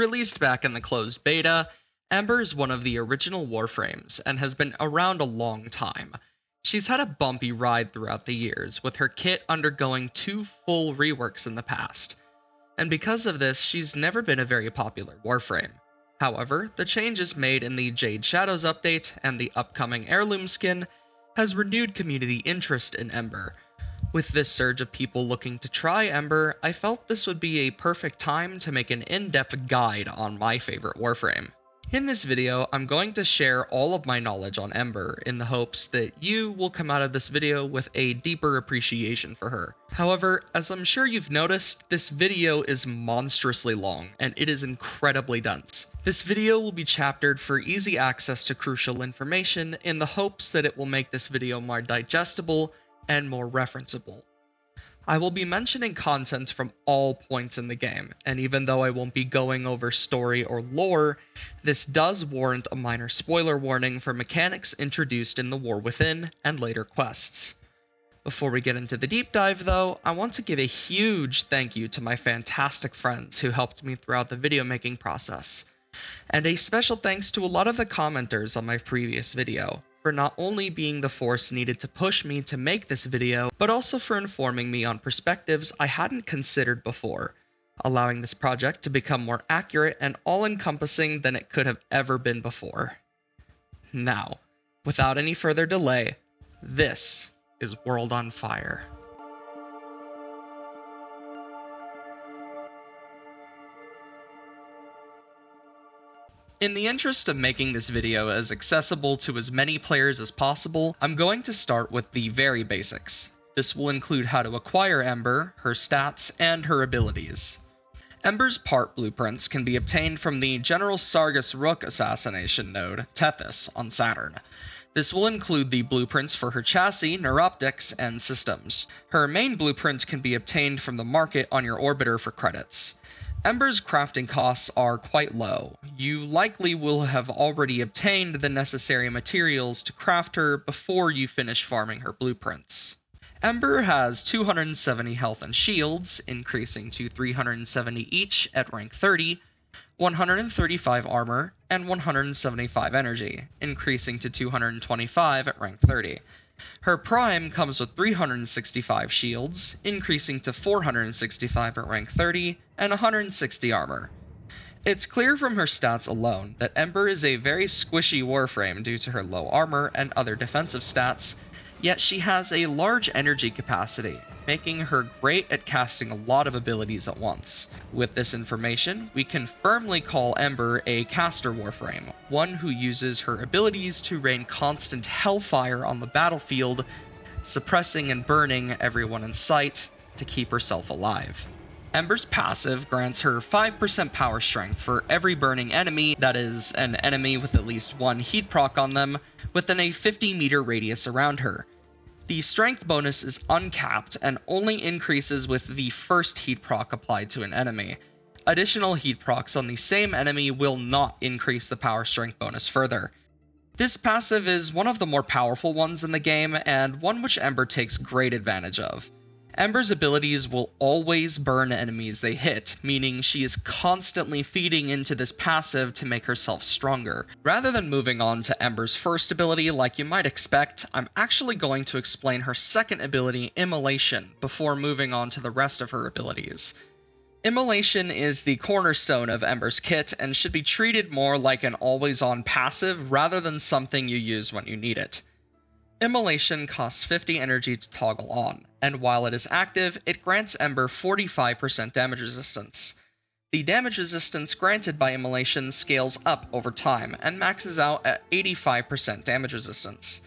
Released back in the closed beta, Ember is one of the original Warframes and has been around a long time. She's had a bumpy ride throughout the years, with her kit undergoing 2 full reworks in the past. And because of this, she's never been a very popular Warframe. However, the changes made in the Jade Shadows update and the upcoming Heirloom skin has renewed community interest in Ember. With this surge of people looking to try Ember, I felt this would be a perfect time to make an in-depth guide on my favorite Warframe. In this video, I'm going to share all of my knowledge on Ember in the hopes that you will come out of this video with a deeper appreciation for her. However, as I'm sure you've noticed, this video is monstrously long and it is incredibly dense. This video will be chaptered for easy access to crucial information in the hopes that it will make this video more digestible and more referenceable. I will be mentioning content from all points in the game, and even though I won't be going over story or lore, this does warrant a minor spoiler warning for mechanics introduced in the War Within and later quests. Before we get into the deep dive though, I want to give a huge thank you to my fantastic friends who helped me throughout the video making process. And a special thanks to a lot of the commenters on my previous video, for not only being the force needed to push me to make this video, but also for informing me on perspectives I hadn't considered before, allowing this project to become more accurate and all-encompassing than it could have ever been before. Now, without any further delay, this is World on Fire. In the interest of making this video as accessible to as many players as possible, I'm going to start with the very basics. This will include how to acquire Ember, her stats, and her abilities. Ember's part blueprints can be obtained from the General Sargus Rook assassination node, Tethys, on Saturn. This will include the blueprints for her chassis, neuroptics, and systems. Her main blueprint can be obtained from the market on your orbiter for credits. Ember's crafting costs are quite low. You likely will have already obtained the necessary materials to craft her before you finish farming her blueprints. Ember has 270 health and shields, increasing to 370 each at rank 30, 135 armor, and 175 energy, increasing to 225 at rank 30. Her prime comes with 365 shields, increasing to 465 at rank 30, and 160 armor. It's clear from her stats alone that Ember is a very squishy warframe due to her low armor and other defensive stats, yet she has a large energy capacity, making her great at casting a lot of abilities at once. With this information, we can firmly call Ember a caster warframe, one who uses her abilities to rain constant hellfire on the battlefield, suppressing and burning everyone in sight to keep herself alive. Ember's passive grants her 5% power strength for every burning enemy, that is, an enemy with at least one heat proc on them, within a 50-meter radius around her. The strength bonus is uncapped and only increases with the first heat proc applied to an enemy. Additional heat procs on the same enemy will not increase the power strength bonus further. This passive is one of the more powerful ones in the game, and one which Ember takes great advantage of. Ember's abilities will always burn enemies they hit, meaning she is constantly feeding into this passive to make herself stronger. Rather than moving on to Ember's first ability like you might expect, I'm actually going to explain her second ability, Immolation, before moving on to the rest of her abilities. Immolation is the cornerstone of Ember's kit and should be treated more like an always-on passive rather than something you use when you need it. Immolation costs 50 energy to toggle on, and while it is active, it grants Ember 45% damage resistance. The damage resistance granted by Immolation scales up over time and maxes out at 85% damage resistance.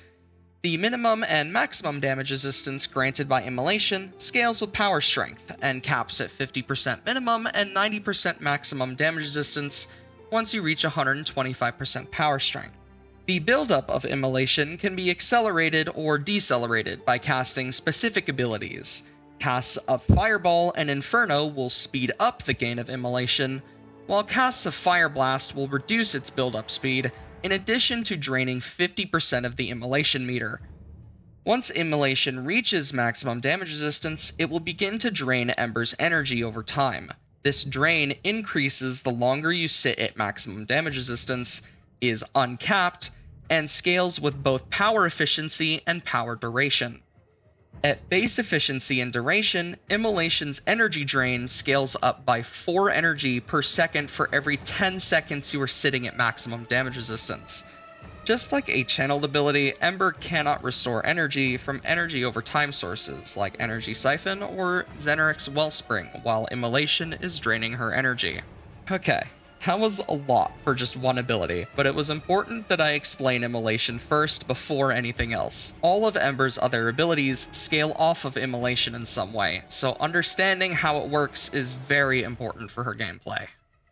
The minimum and maximum damage resistance granted by Immolation scales with power strength and caps at 50% minimum and 90% maximum damage resistance once you reach 125% power strength. The buildup of Immolation can be accelerated or decelerated by casting specific abilities. Casts of Fireball and Inferno will speed up the gain of Immolation, while casts of Fire Blast will reduce its buildup speed, in addition to draining 50% of the Immolation meter. Once Immolation reaches maximum damage resistance, it will begin to drain Ember's energy over time. This drain increases the longer you sit at maximum damage resistance, is uncapped, and scales with both power efficiency and power duration. At base efficiency and duration, Immolation's energy drain scales up by 4 energy per second for every 10 seconds you are sitting at maximum damage resistance. Just like a channeled ability, Ember cannot restore energy from energy over time sources like Energy Siphon or Zeneric's Wellspring, while Immolation is draining her energy. Okay, that was a lot for just one ability, but it was important that I explain Immolation first before anything else. All of Ember's other abilities scale off of Immolation in some way, so understanding how it works is very important for her gameplay.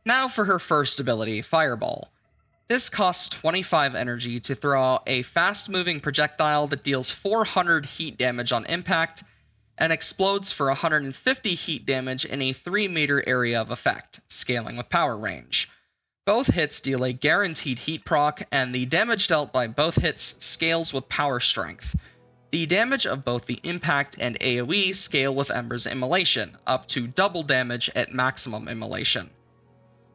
Now for her first ability, Fireball. This costs 25 energy to throw out a fast-moving projectile that deals 400 heat damage on impact and explodes for 150 heat damage in a 3-meter area of effect, scaling with power range. Both hits deal a guaranteed heat proc, and the damage dealt by both hits scales with power strength. The damage of both the impact and AoE scale with Ember's Immolation, up to double damage at maximum Immolation.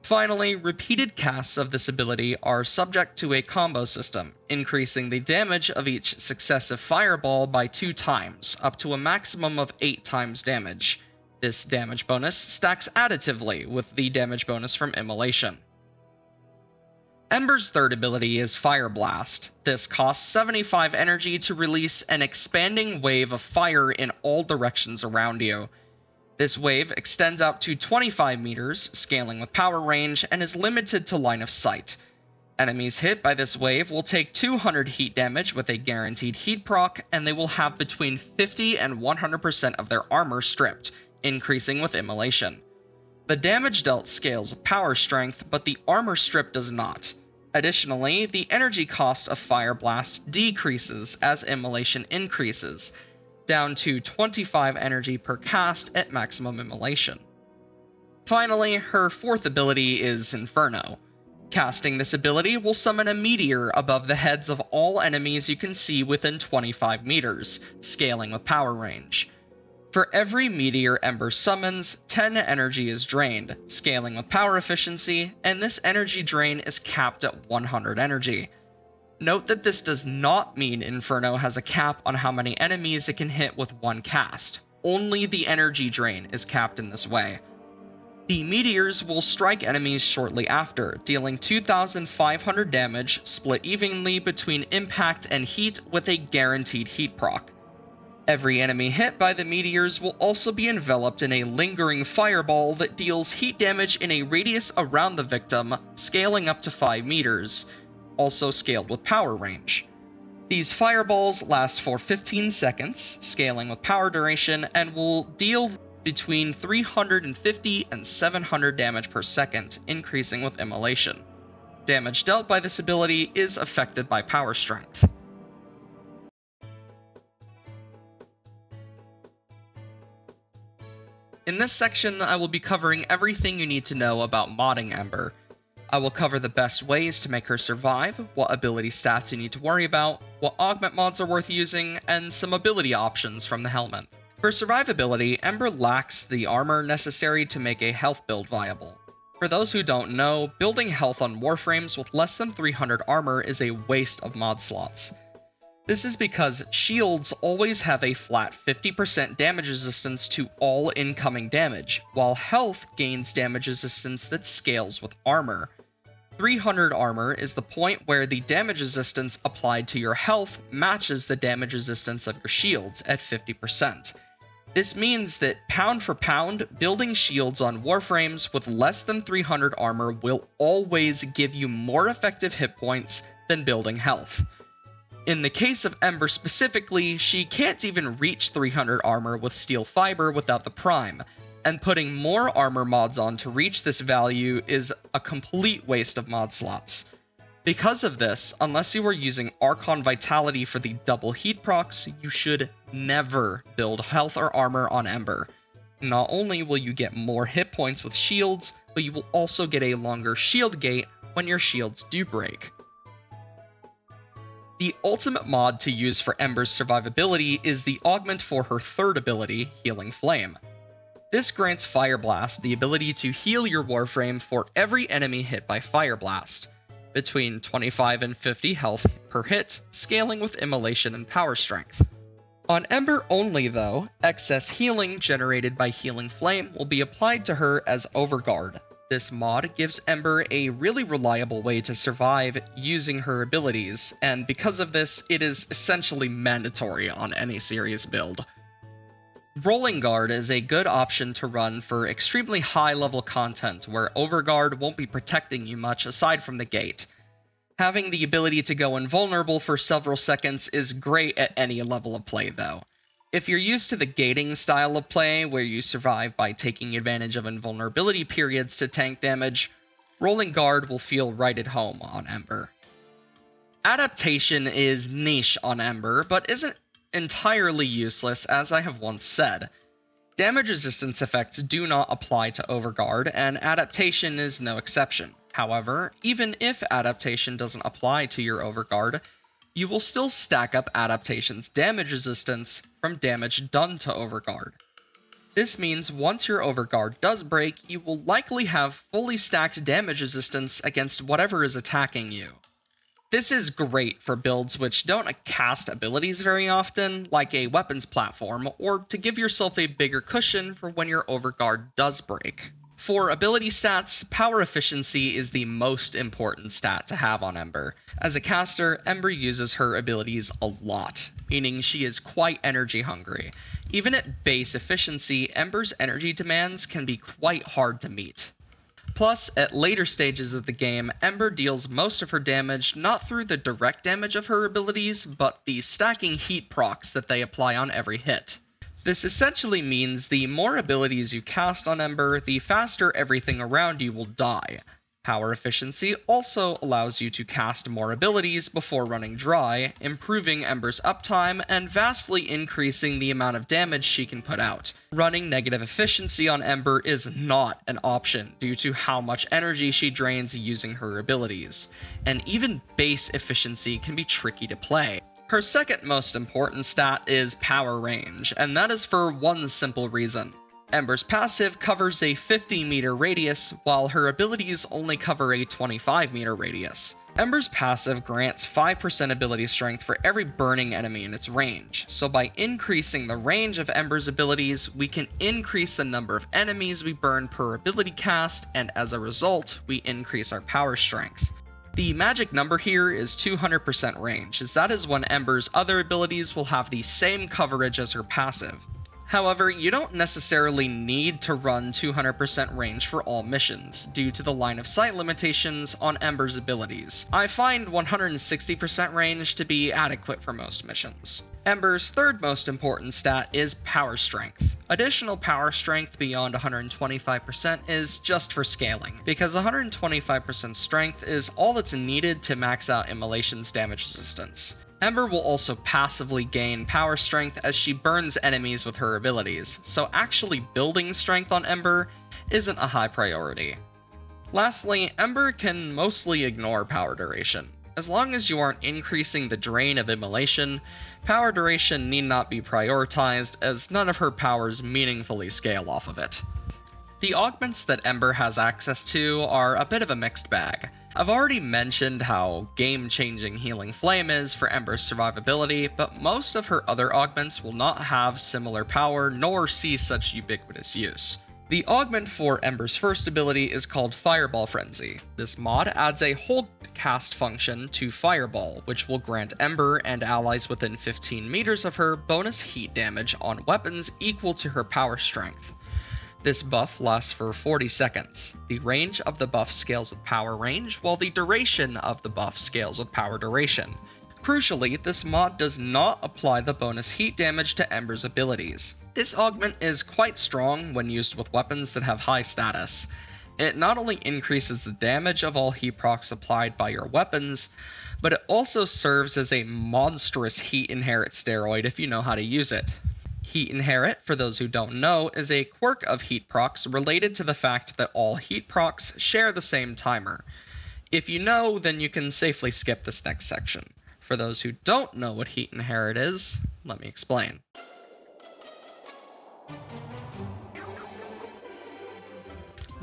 Finally, repeated casts of this ability are subject to a combo system, increasing the damage of each successive fireball by 2 times, up to a maximum of 8 times damage. This damage bonus stacks additively with the damage bonus from Immolation. Ember's third ability is Fire Blast. This costs 75 energy to release an expanding wave of fire in all directions around you. This wave extends out to 25 meters, scaling with power range, and is limited to line of sight. Enemies hit by this wave will take 200 heat damage with a guaranteed heat proc, and they will have between 50 and 100% of their armor stripped, increasing with Immolation. The damage dealt scales with power strength, but the armor strip does not. Additionally, the energy cost of Fire Blast decreases as Immolation increases, down to 25 energy per cast at maximum Immolation. Finally, her fourth ability is Inferno. Casting this ability will summon a meteor above the heads of all enemies you can see within 25 meters, scaling with power range. For every meteor Ember summons, 10 energy is drained, scaling with power efficiency, and this energy drain is capped at 100 energy. Note that this does not mean Inferno has a cap on how many enemies it can hit with one cast. Only the energy drain is capped in this way. The meteors will strike enemies shortly after, dealing 2,500 damage split evenly between impact and heat with a guaranteed heat proc. Every enemy hit by the meteors will also be enveloped in a lingering fireball that deals heat damage in a radius around the victim, scaling up to 5 meters. Also scaled with power range. These fireballs last for 15 seconds, scaling with power duration, and will deal between 350 and 700 damage per second, increasing with Immolation. Damage dealt by this ability is affected by power strength. In this section, I will be covering everything you need to know about modding Ember. I will cover the best ways to make her survive, what ability stats you need to worry about, what augment mods are worth using, and some ability options from the Helminth. For survivability, Ember lacks the armor necessary to make a health build viable. For those who don't know, building health on warframes with less than 300 armor is a waste of mod slots. This is because shields always have a flat 50% damage resistance to all incoming damage, while health gains damage resistance that scales with armor. 300 armor is the point where the damage resistance applied to your health matches the damage resistance of your shields at 50%. This means that pound for pound, building shields on warframes with less than 300 armor will always give you more effective hit points than building health. In the case of Ember specifically, she can't even reach 300 armor with steel fiber without the prime, and putting more armor mods on to reach this value is a complete waste of mod slots. Because of this, unless you are using Archon Vitality for the double heat procs, you should never build health or armor on Ember. Not only will you get more hit points with shields, but you will also get a longer shield gate when your shields do break. The ultimate mod to use for Ember's survivability is the augment for her third ability, Healing Flame. This grants Fire Blast the ability to heal your Warframe for every enemy hit by Fire Blast, between 25 and 50 health per hit, scaling with Immolation and Power Strength. On Ember only though, excess healing generated by Healing Flame will be applied to her as Overguard. This mod gives Ember a really reliable way to survive using her abilities, and because of this, it is essentially mandatory on any serious build. Rolling Guard is a good option to run for extremely high level content where Overguard won't be protecting you much aside from the gate. Having the ability to go invulnerable for several seconds is great at any level of play though. If you're used to the gating style of play, where you survive by taking advantage of invulnerability periods to tank damage, Rolling Guard will feel right at home on Ember. Adaptation is niche on Ember, but isn't entirely useless, as I have once said. Damage resistance effects do not apply to Overguard, and Adaptation is no exception. However, even if Adaptation doesn't apply to your Overguard, you will still stack up Adaptation's damage resistance from damage done to Overguard. This means once your Overguard does break, you will likely have fully stacked damage resistance against whatever is attacking you. This is great for builds which don't cast abilities very often, like a weapons platform, or to give yourself a bigger cushion for when your Overguard does break. For ability stats, power efficiency is the most important stat to have on Ember. As a caster, Ember uses her abilities a lot, meaning she is quite energy hungry. Even at base efficiency, Ember's energy demands can be quite hard to meet. Plus, at later stages of the game, Ember deals most of her damage not through the direct damage of her abilities, but the stacking heat procs that they apply on every hit. This essentially means the more abilities you cast on Ember, the faster everything around you will die. Power efficiency also allows you to cast more abilities before running dry, improving Ember's uptime and vastly increasing the amount of damage she can put out. Running negative efficiency on Ember is not an option due to how much energy she drains using her abilities, and even base efficiency can be tricky to play. Her second most important stat is power range, and that is for one simple reason. Ember's passive covers a 50-meter radius, while her abilities only cover a 25-meter radius. Ember's passive grants 5% ability strength for every burning enemy in its range, so by increasing the range of Ember's abilities, we can increase the number of enemies we burn per ability cast, and as a result, we increase our power strength. The magic number here is 200% range, as that is when Ember's other abilities will have the same coverage as her passive. However, you don't necessarily need to run 200% range for all missions, due to the line of sight limitations on Ember's abilities. I find 160% range to be adequate for most missions. Ember's third most important stat is power strength. Additional power strength beyond 125% is just for scaling, because 125% strength is all that's needed to max out Immolation's damage resistance. Ember will also passively gain power strength as she burns enemies with her abilities, so actually building strength on Ember isn't a high priority. Lastly, Ember can mostly ignore power duration. As long as you aren't increasing the drain of Immolation, power duration need not be prioritized, as none of her powers meaningfully scale off of it. The augments that Ember has access to are a bit of a mixed bag. I've already mentioned how game-changing Healing Flame is for Ember's survivability, but most of her other augments will not have similar power nor see such ubiquitous use. The augment for Ember's first ability is called Fireball Frenzy. This mod adds a hold cast function to Fireball, which will grant Ember and allies within 15 meters of her bonus heat damage on weapons equal to her power strength. This buff lasts for 40 seconds. The range of the buff scales with power range, while the duration of the buff scales with power duration. Crucially, this mod does not apply the bonus heat damage to Ember's abilities. This augment is quite strong when used with weapons that have high status. It not only increases the damage of all heat procs applied by your weapons, but it also serves as a monstrous heat inherit steroid if you know how to use it. Heat Inherit, for those who don't know, is a quirk of heat procs related to the fact that all heat procs share the same timer. If you know, then you can safely skip this next section. For those who don't know what Heat Inherit is, let me explain.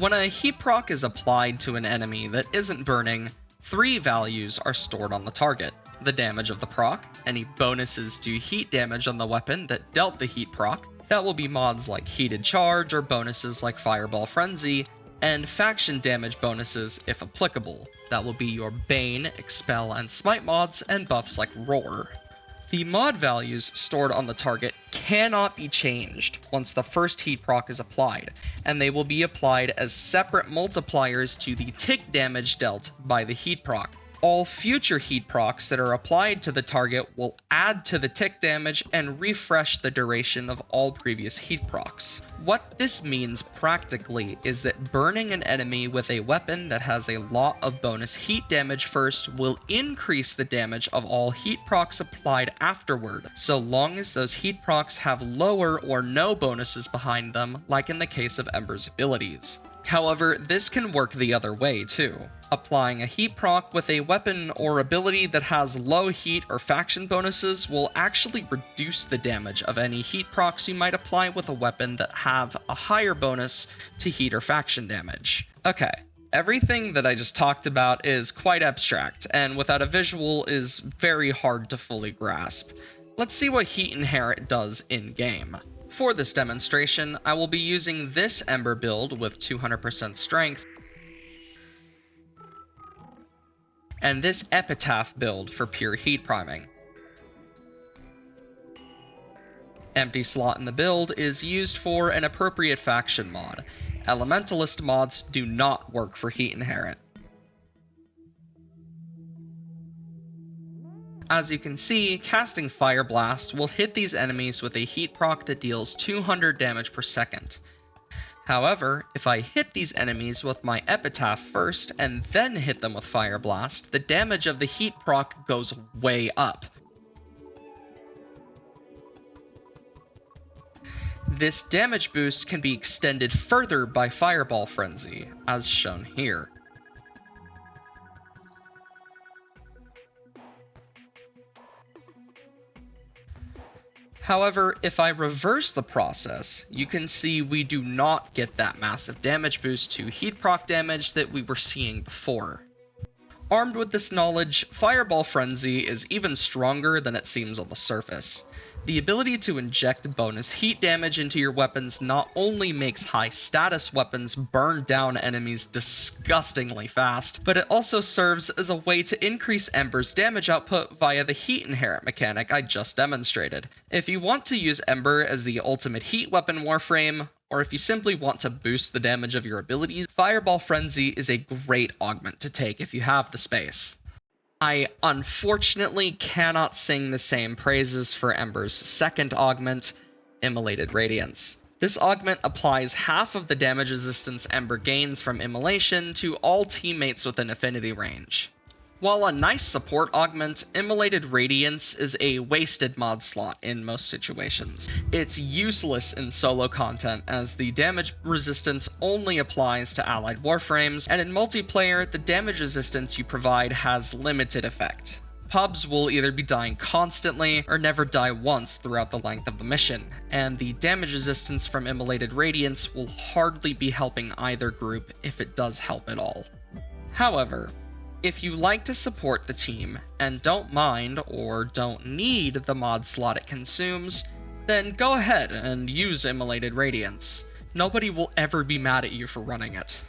When a heat proc is applied to an enemy that isn't burning, 3 values are stored on the target: the damage of the proc, any bonuses to heat damage on the weapon that dealt the heat proc, that will be mods like Heated Charge or bonuses like Fireball Frenzy, and faction damage bonuses if applicable. That will be your Bane, Expel, and Smite mods, and buffs like Roar. The mod values stored on the target cannot be changed once the first heat proc is applied, and they will be applied as separate multipliers to the tick damage dealt by the heat proc. All future heat procs that are applied to the target will add to the tick damage and refresh the duration of all previous heat procs. What this means practically is that burning an enemy with a weapon that has a lot of bonus heat damage first will increase the damage of all heat procs applied afterward, so long as those heat procs have lower or no bonuses behind them, like in the case of Ember's abilities. However, this can work the other way too. Applying a heat proc with a weapon or ability that has low heat or faction bonuses will actually reduce the damage of any heat procs you might apply with a weapon that have a higher bonus to heat or faction damage. Okay, everything that I just talked about is quite abstract, and without a visual is very hard to fully grasp. Let's see what Heat Inherit does in-game. For this demonstration, I will be using this Ember build with 200% strength, and this Epitaph build for pure heat priming. Empty slot in the build is used for an appropriate faction mod. Elementalist mods do not work for Heat Inherit. As you can see, casting Fire Blast will hit these enemies with a heat proc that deals 200 damage per second. However, if I hit these enemies with my Epitaph first and then hit them with Fire Blast, the damage of the heat proc goes way up. This damage boost can be extended further by Fireball Frenzy, as shown here. However, if I reverse the process, you can see we do not get that massive damage boost to heat proc damage that we were seeing before. Armed with this knowledge, Fireball Frenzy is even stronger than it seems on the surface. The ability to inject bonus heat damage into your weapons not only makes high status weapons burn down enemies disgustingly fast, but it also serves as a way to increase Ember's damage output via the Heat Inherit mechanic I just demonstrated. If you want to use Ember as the ultimate heat weapon warframe, or if you simply want to boost the damage of your abilities, Fireball Frenzy is a great augment to take if you have the space. I unfortunately cannot sing the same praises for Ember's second augment, Immolated Radiance. This augment applies half of the damage resistance Ember gains from Immolation to all teammates within affinity range. While a nice support augment, Immolated Radiance is a wasted mod slot in most situations. It's useless in solo content as the damage resistance only applies to allied warframes, and in multiplayer, the damage resistance you provide has limited effect. Pubs will either be dying constantly or never die once throughout the length of the mission, and the damage resistance from Immolated Radiance will hardly be helping either group if it does help at all. However, if you like to support the team and don't mind or don't need the mod slot it consumes, then go ahead and use Immolated Radiance. Nobody will ever be mad at you for running it.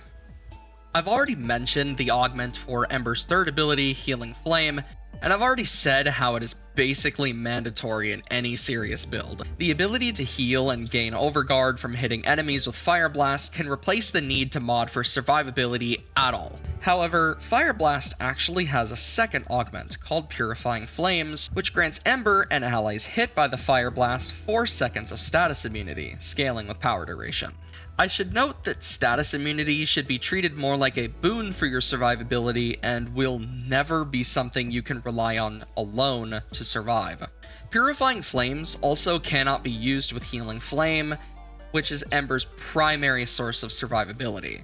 I've already mentioned the augment for Ember's third ability, Healing Flame, and I've already said how it is basically mandatory in any serious build. The ability to heal and gain overguard from hitting enemies with Fire Blast can replace the need to mod for survivability at all. However, Fire Blast actually has a second augment called Purifying Flames, which grants Ember and allies hit by the Fire Blast 4 seconds of status immunity, scaling with power duration. I should note that status immunity should be treated more like a boon for your survivability and will never be something you can rely on alone to survive. Purifying Flames also cannot be used with Healing Flame, which is Ember's primary source of survivability.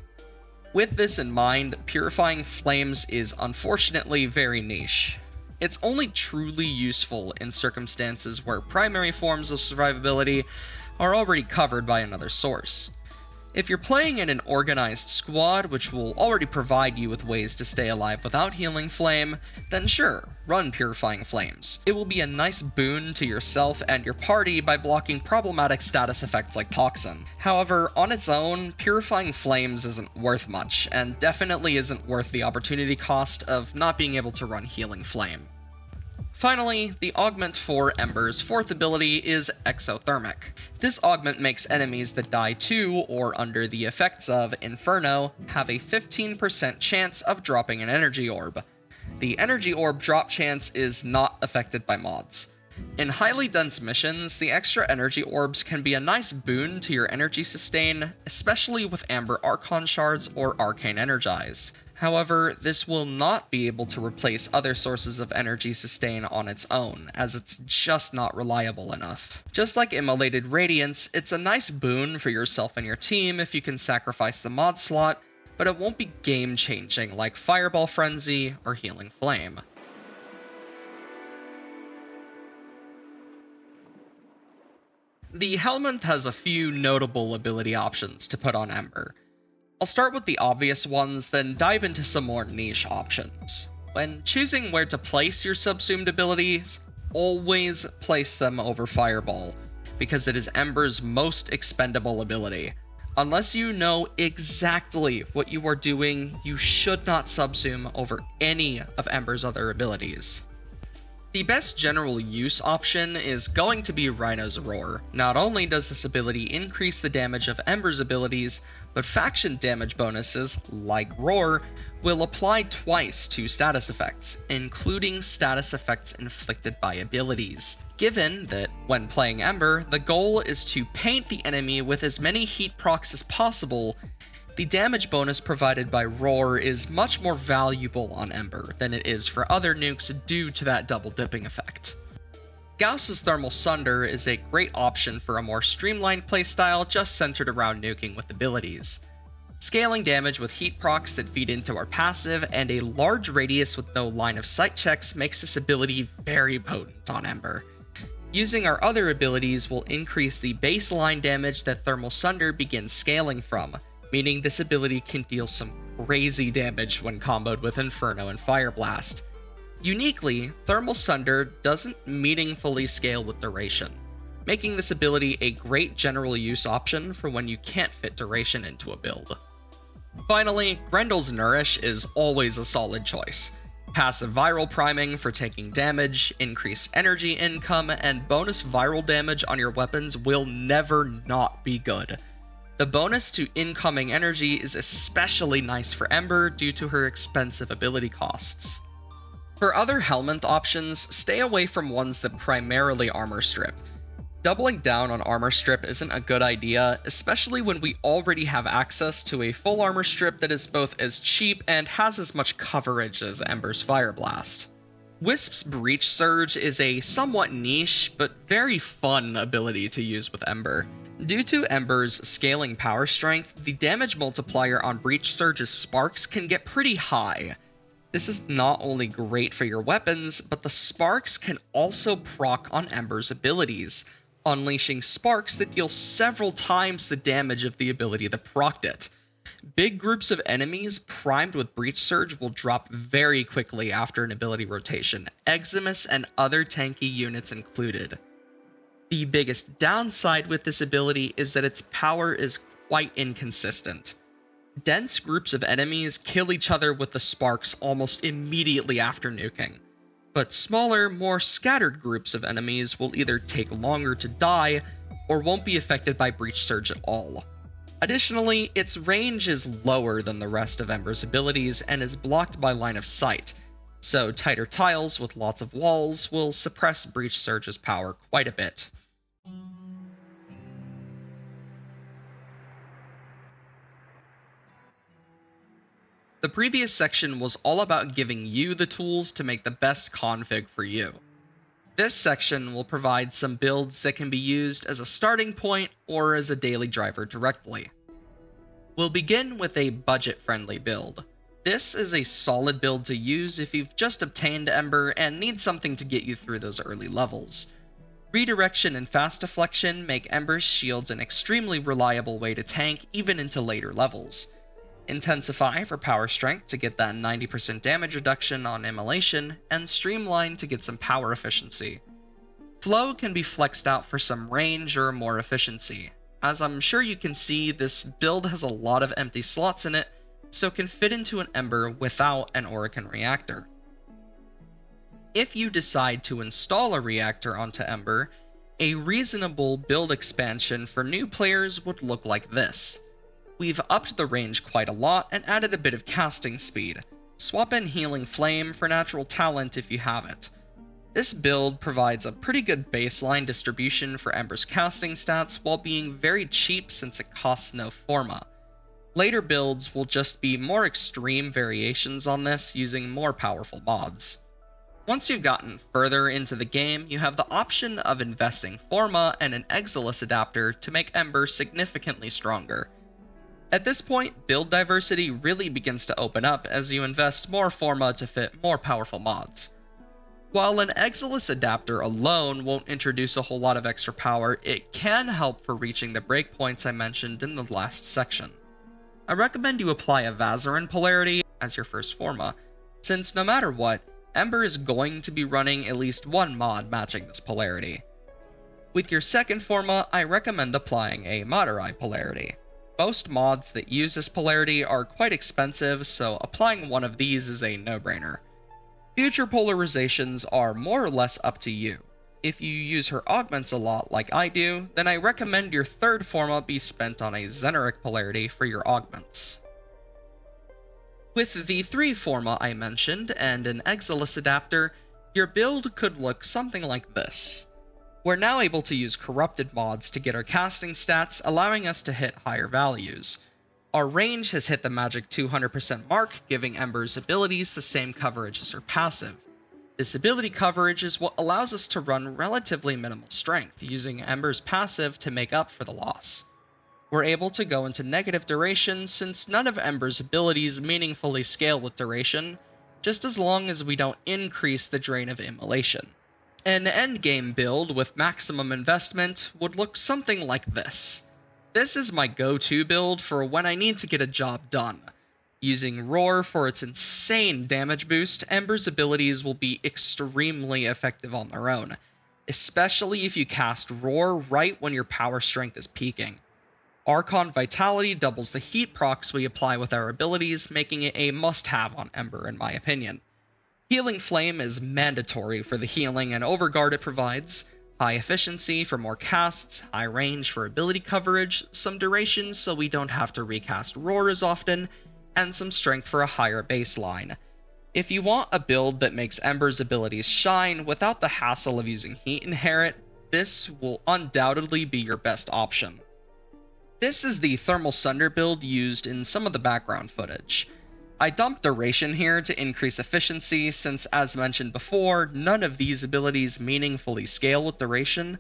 With this in mind, Purifying Flames is unfortunately very niche. It's only truly useful in circumstances where primary forms of survivability are already covered by another source. If you're playing in an organized squad, which will already provide you with ways to stay alive without Healing Flame, then sure, run Purifying Flames. It will be a nice boon to yourself and your party by blocking problematic status effects like Toxin. However, on its own, Purifying Flames isn't worth much, and definitely isn't worth the opportunity cost of not being able to run Healing Flame. Finally, the augment for Ember's fourth ability is Exothermic. This augment makes enemies that die to or under the effects of Inferno have a 15% chance of dropping an energy orb. The energy orb drop chance is not affected by mods. In highly dense missions, the extra energy orbs can be a nice boon to your energy sustain, especially with Amber Archon Shards or Arcane Energize. However, this will not be able to replace other sources of energy sustain on its own, as it's just not reliable enough. Just like Immolated Radiance, it's a nice boon for yourself and your team if you can sacrifice the mod slot, but it won't be game-changing like Fireball Frenzy or Healing Flame. The Helminth has a few notable ability options to put on Ember. I'll start with the obvious ones, then dive into some more niche options. When choosing where to place your subsumed abilities, always place them over Fireball, because it is Ember's most expendable ability. Unless you know exactly what you are doing, you should not subsume over any of Ember's other abilities. The best general use option is going to be Rhino's Roar. Not only does this ability increase the damage of Ember's abilities, but faction damage bonuses, like Roar, will apply twice to status effects, including status effects inflicted by abilities. Given that, when playing Ember, the goal is to paint the enemy with as many heat procs as possible, the damage bonus provided by Roar is much more valuable on Ember than it is for other nukes due to that double dipping effect. Gauss's Thermal Sunder is a great option for a more streamlined playstyle just centered around nuking with abilities. Scaling damage with heat procs that feed into our passive and a large radius with no line of sight checks makes this ability very potent on Ember. Using our other abilities will increase the baseline damage that Thermal Sunder begins scaling from, meaning this ability can deal some crazy damage when comboed with Inferno and Fire Blast. Uniquely, Thermal Sunder doesn't meaningfully scale with duration, making this ability a great general use option for when you can't fit duration into a build. Finally, Grendel's Nourish is always a solid choice. Passive viral priming for taking damage, increased energy income, and bonus viral damage on your weapons will never not be good. The bonus to incoming energy is especially nice for Ember due to her expensive ability costs. For other Helminth options, stay away from ones that primarily armor strip. Doubling down on armor strip isn't a good idea, especially when we already have access to a full armor strip that is both as cheap and has as much coverage as Ember's Fire Blast. Wisp's Breach Surge is a somewhat niche, but very fun ability to use with Ember. Due to Ember's scaling power strength, the damage multiplier on Breach Surge's sparks can get pretty high. This is not only great for your weapons, but the sparks can also proc on Ember's abilities, unleashing sparks that deal several times the damage of the ability that procced it. Big groups of enemies primed with Breach Surge will drop very quickly after an ability rotation, Eximus and other tanky units included. The biggest downside with this ability is that its power is quite inconsistent. Dense groups of enemies kill each other with the sparks almost immediately after nuking, but smaller, more scattered groups of enemies will either take longer to die or won't be affected by Breach Surge at all. Additionally, its range is lower than the rest of Ember's abilities and is blocked by line of sight, so tighter tiles with lots of walls will suppress Breach Surge's power quite a bit. The previous section was all about giving you the tools to make the best config for you. This section will provide some builds that can be used as a starting point or as a daily driver directly. We'll begin with a budget-friendly build. This is a solid build to use if you've just obtained Ember and need something to get you through those early levels. Redirection and fast deflection make Ember's shields an extremely reliable way to tank even into later levels. Intensify for power strength to get that 90% damage reduction on Immolation, and Streamline to get some power efficiency. Flow can be flexed out for some range or more efficiency. As I'm sure you can see, this build has a lot of empty slots in it, so can fit into an Ember without an Orokin reactor. If you decide to install a reactor onto Ember, a reasonable build expansion for new players would look like this. We've upped the range quite a lot and added a bit of casting speed. Swap in Healing Flame for natural talent if you have it. This build provides a pretty good baseline distribution for Ember's casting stats while being very cheap since it costs no Forma. Later builds will just be more extreme variations on this using more powerful mods. Once you've gotten further into the game, you have the option of investing Forma and an Exilus adapter to make Ember significantly stronger. At this point, build diversity really begins to open up as you invest more Forma to fit more powerful mods. While an Exilus adapter alone won't introduce a whole lot of extra power, it can help for reaching the breakpoints I mentioned in the last section. I recommend you apply a Vazarin polarity as your first Forma, since no matter what, Ember is going to be running at least one mod matching this polarity. With your second Forma, I recommend applying a Madurai polarity. Most mods that use this polarity are quite expensive, so applying one of these is a no-brainer. Future polarizations are more or less up to you. If you use her augments a lot like I do, then I recommend your third Forma be spent on a Zeneric polarity for your augments. With the 3 Forma I mentioned and an Exilus adapter, your build could look something like this. We're now able to use corrupted mods to get our casting stats, allowing us to hit higher values. Our range has hit the magic 200% mark, giving Ember's abilities the same coverage as her passive. This ability coverage is what allows us to run relatively minimal strength, using Ember's passive to make up for the loss. We're able to go into negative duration since none of Ember's abilities meaningfully scale with duration, just as long as we don't increase the drain of Immolation. An endgame build with maximum investment would look something like this. This is my go-to build for when I need to get a job done. Using Roar for its insane damage boost, Ember's abilities will be extremely effective on their own, especially if you cast Roar right when your power strength is peaking. Archon Vitality doubles the heat procs we apply with our abilities, making it a must-have on Ember in my opinion. Healing Flame is mandatory for the healing and overguard it provides, high efficiency for more casts, high range for ability coverage, some duration so we don't have to recast Roar as often, and some strength for a higher baseline. If you want a build that makes Ember's abilities shine without the hassle of using Heat Inherit, this will undoubtedly be your best option. This is the Thermal Sunder build used in some of the background footage. I dumped duration here to increase efficiency since, as mentioned before, none of these abilities meaningfully scale with duration,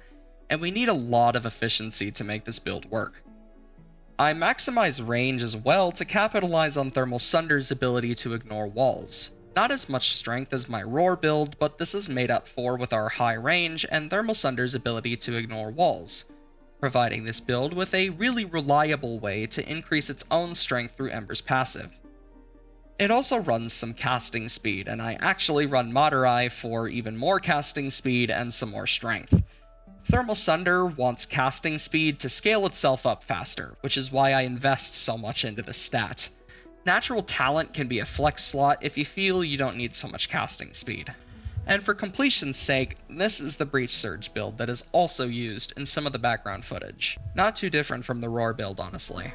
and we need a lot of efficiency to make this build work. I maximize range as well to capitalize on Thermal Sunder's ability to ignore walls. Not as much strength as my Roar build, but this is made up for with our high range and Thermal Sunder's ability to ignore walls, providing this build with a really reliable way to increase its own strength through Ember's passive. It also runs some casting speed, and I actually run Madurai for even more casting speed and some more strength. Thermal Sunder wants casting speed to scale itself up faster, which is why I invest so much into this stat. Natural talent can be a flex slot if you feel you don't need so much casting speed. And for completion's sake, this is the Breach Surge build that is also used in some of the background footage. Not too different from the Roar build, honestly.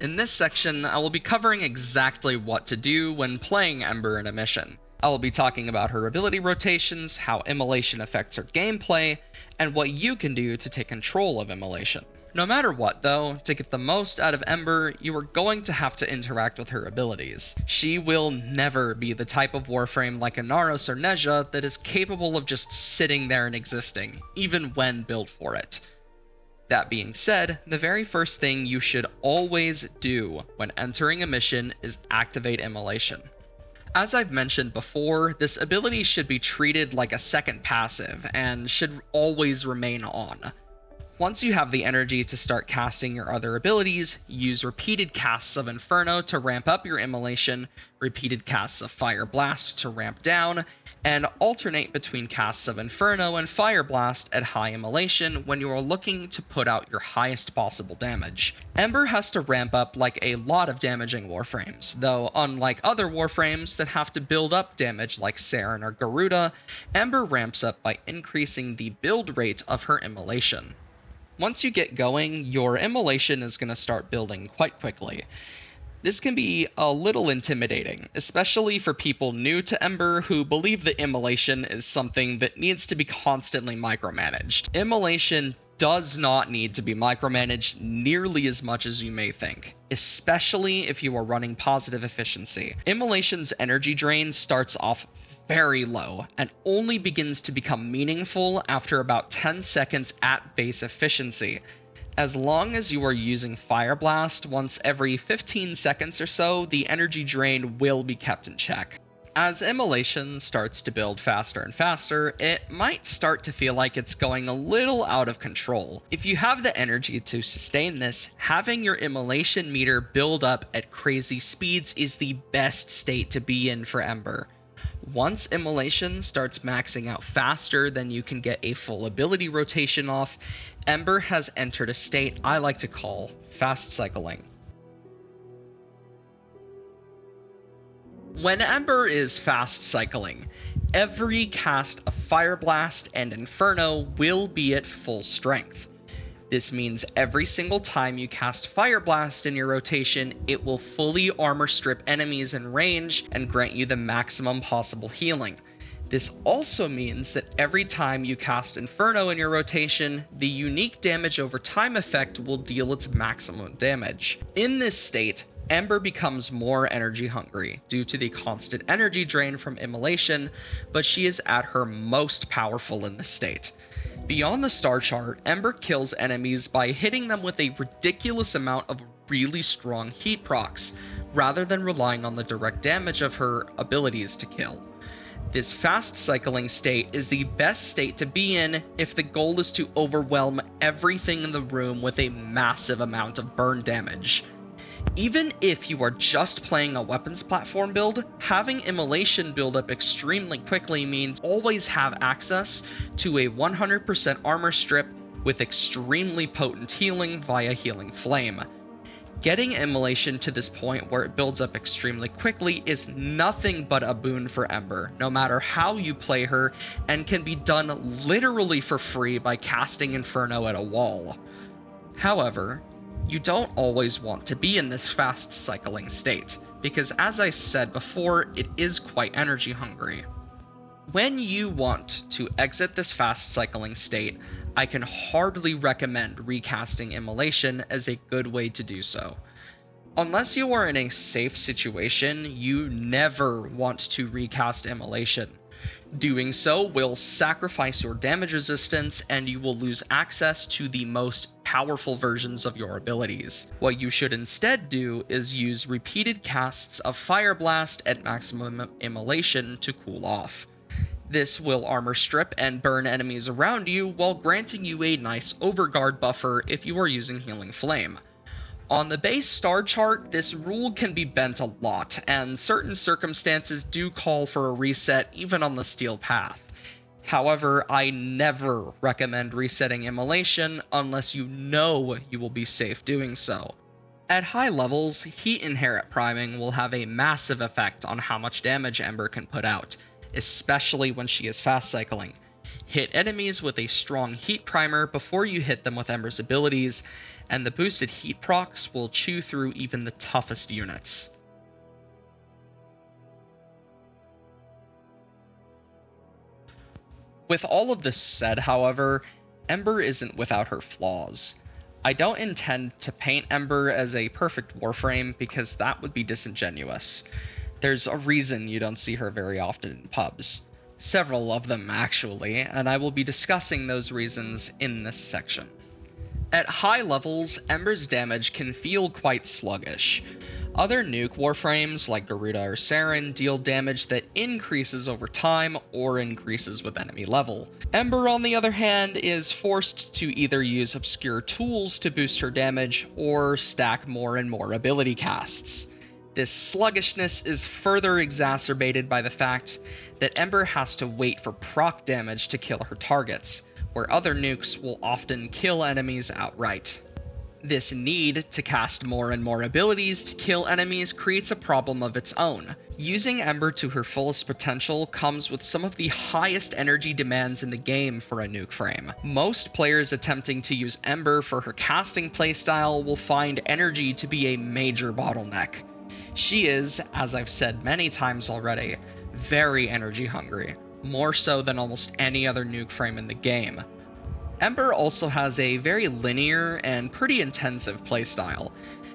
In this section, I will be covering exactly what to do when playing Ember in a mission. I will be talking about her ability rotations, how Immolation affects her gameplay, and what you can do to take control of Immolation. No matter what though, to get the most out of Ember, you are going to have to interact with her abilities. She will never be the type of Warframe like Inaros or Nezha that is capable of just sitting there and existing, even when built for it. That being said, the very first thing you should always do when entering a mission is activate Immolation. As I've mentioned before, this ability should be treated like a second passive and should always remain on. Once you have the energy to start casting your other abilities, use repeated casts of Inferno to ramp up your Immolation, repeated casts of Fire Blast to ramp down, and alternate between casts of Inferno and Fire Blast at high Immolation when you are looking to put out your highest possible damage. Ember has to ramp up like a lot of damaging Warframes, though unlike other Warframes that have to build up damage like Saren or Garuda, Ember ramps up by increasing the build rate of her Immolation. Once you get going, your Immolation is going to start building quite quickly. This can be a little intimidating, especially for people new to Ember who believe that Immolation is something that needs to be constantly micromanaged. Immolation does not need to be micromanaged nearly as much as you may think, especially if you are running positive efficiency. Immolation's energy drain starts off very low and only begins to become meaningful after about 10 seconds at base efficiency. As long as you are using Fire Blast once every 15 seconds or so, the energy drain will be kept in check. As Immolation starts to build faster and faster, it might start to feel like it's going a little out of control. If you have the energy to sustain this, having your Immolation meter build up at crazy speeds is the best state to be in for Ember. Once Immolation starts maxing out faster than you can get a full ability rotation off, Ember has entered a state I like to call fast cycling. When Ember is fast cycling, every cast of Fire Blast and Inferno will be at full strength. This means every single time you cast Fire Blast in your rotation, it will fully armor strip enemies in range and grant you the maximum possible healing. This also means that every time you cast Inferno in your rotation, the unique damage over time effect will deal its maximum damage. In this state, Ember becomes more energy hungry due to the constant energy drain from Immolation, but she is at her most powerful in this state. Beyond the star chart, Ember kills enemies by hitting them with a ridiculous amount of really strong heat procs, rather than relying on the direct damage of her abilities to kill. This fast cycling state is the best state to be in if the goal is to overwhelm everything in the room with a massive amount of burn damage. Even if you are just playing a weapons platform build, having Immolation build up extremely quickly means always have access to a 100% armor strip with extremely potent healing via Healing Flame. Getting Immolation to this point where it builds up extremely quickly is nothing but a boon for Ember, no matter how you play her, and can be done literally for free by casting Inferno at a wall. However, you don't always want to be in this fast cycling state, because as I said before, it is quite energy hungry. When you want to exit this fast cycling state, I can hardly recommend recasting Immolation as a good way to do so. Unless you are in a safe situation, you never want to recast Immolation. Doing so will sacrifice your damage resistance and you will lose access to the most powerful versions of your abilities. What you should instead do is use repeated casts of Fire Blast at maximum Immolation to cool off. This will armor strip and burn enemies around you while granting you a nice overguard buffer if you are using Healing Flame. On the base star chart, this rule can be bent a lot, and certain circumstances do call for a reset even on the steel path. However, I never recommend resetting Immolation unless you know you will be safe doing so. At high levels, Heat Inherit Priming will have a massive effect on how much damage Ember can put out, especially when she is fast cycling. Hit enemies with a strong heat primer before you hit them with Ember's abilities, and the boosted heat procs will chew through even the toughest units. With all of this said, however, Ember isn't without her flaws. I don't intend to paint Ember as a perfect Warframe because that would be disingenuous. There's a reason you don't see her very often in pubs. Several of them, actually, and I will be discussing those reasons in this section. At high levels, Ember's damage can feel quite sluggish. Other nuke warframes like Garuda or Saren deal damage that increases over time or increases with enemy level. Ember, on the other hand, is forced to either use obscure tools to boost her damage or stack more and more ability casts. This sluggishness is further exacerbated by the fact that Ember has to wait for proc damage to kill her targets, where other nukes will often kill enemies outright. This need to cast more and more abilities to kill enemies creates a problem of its own. Using Ember to her fullest potential comes with some of the highest energy demands in the game for a nuke frame. Most players attempting to use Ember for her casting playstyle will find energy to be a major bottleneck. She is, as I've said many times already, very energy hungry, more so than almost any other nuke frame in the game. Ember also has a very linear and pretty intensive playstyle.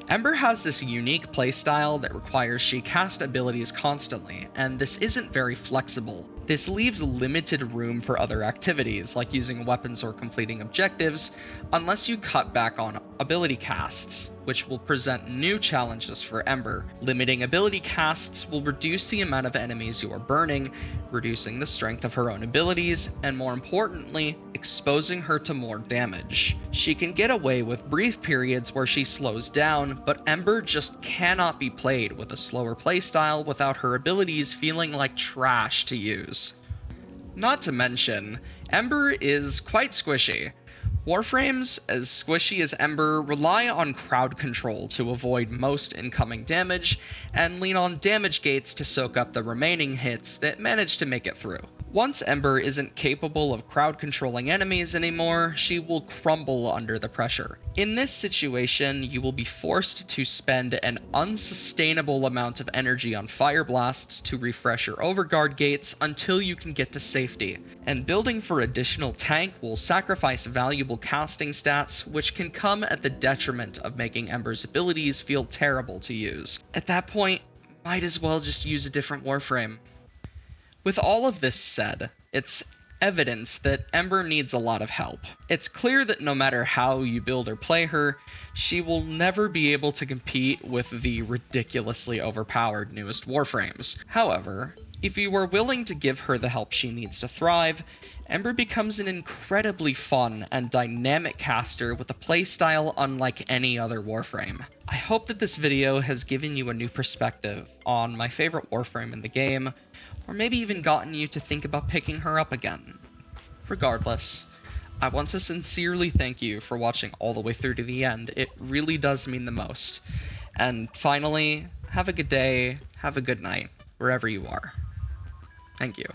Ember has this unique playstyle that requires she cast abilities constantly, and this isn't very flexible. This leaves limited room for other activities, like using weapons or completing objectives, unless you cut back on ability casts, which will present new challenges for Ember. Limiting ability casts will reduce the amount of enemies you are burning, reducing the strength of her own abilities, and more importantly, exposing her to more damage. She can get away with brief periods where she slows down, but Ember just cannot be played with a slower playstyle without her abilities feeling like trash to use. Not to mention, Ember is quite squishy. Warframes as squishy as Ember rely on crowd control to avoid most incoming damage, and lean on damage gates to soak up the remaining hits that manage to make it through. Once Ember isn't capable of crowd controlling enemies anymore, she will crumble under the pressure. In this situation, you will be forced to spend an unsustainable amount of energy on fire blasts to refresh your overguard gates until you can get to safety, and building for additional tank will sacrifice valuable casting stats, which can come at the detriment of making Ember's abilities feel terrible to use. At that point, might as well just use a different warframe. With all of this said, it's evident that Ember needs a lot of help. It's clear that no matter how you build or play her, she will never be able to compete with the ridiculously overpowered newest warframes. However, if you are willing to give her the help she needs to thrive, Ember becomes an incredibly fun and dynamic caster with a playstyle unlike any other warframe. I hope that this video has given you a new perspective on my favorite warframe in the game, or maybe even gotten you to think about picking her up again. Regardless, I want to sincerely thank you for watching all the way through to the end. It really does mean the most. And finally, have a good day, have a good night, wherever you are. Thank you.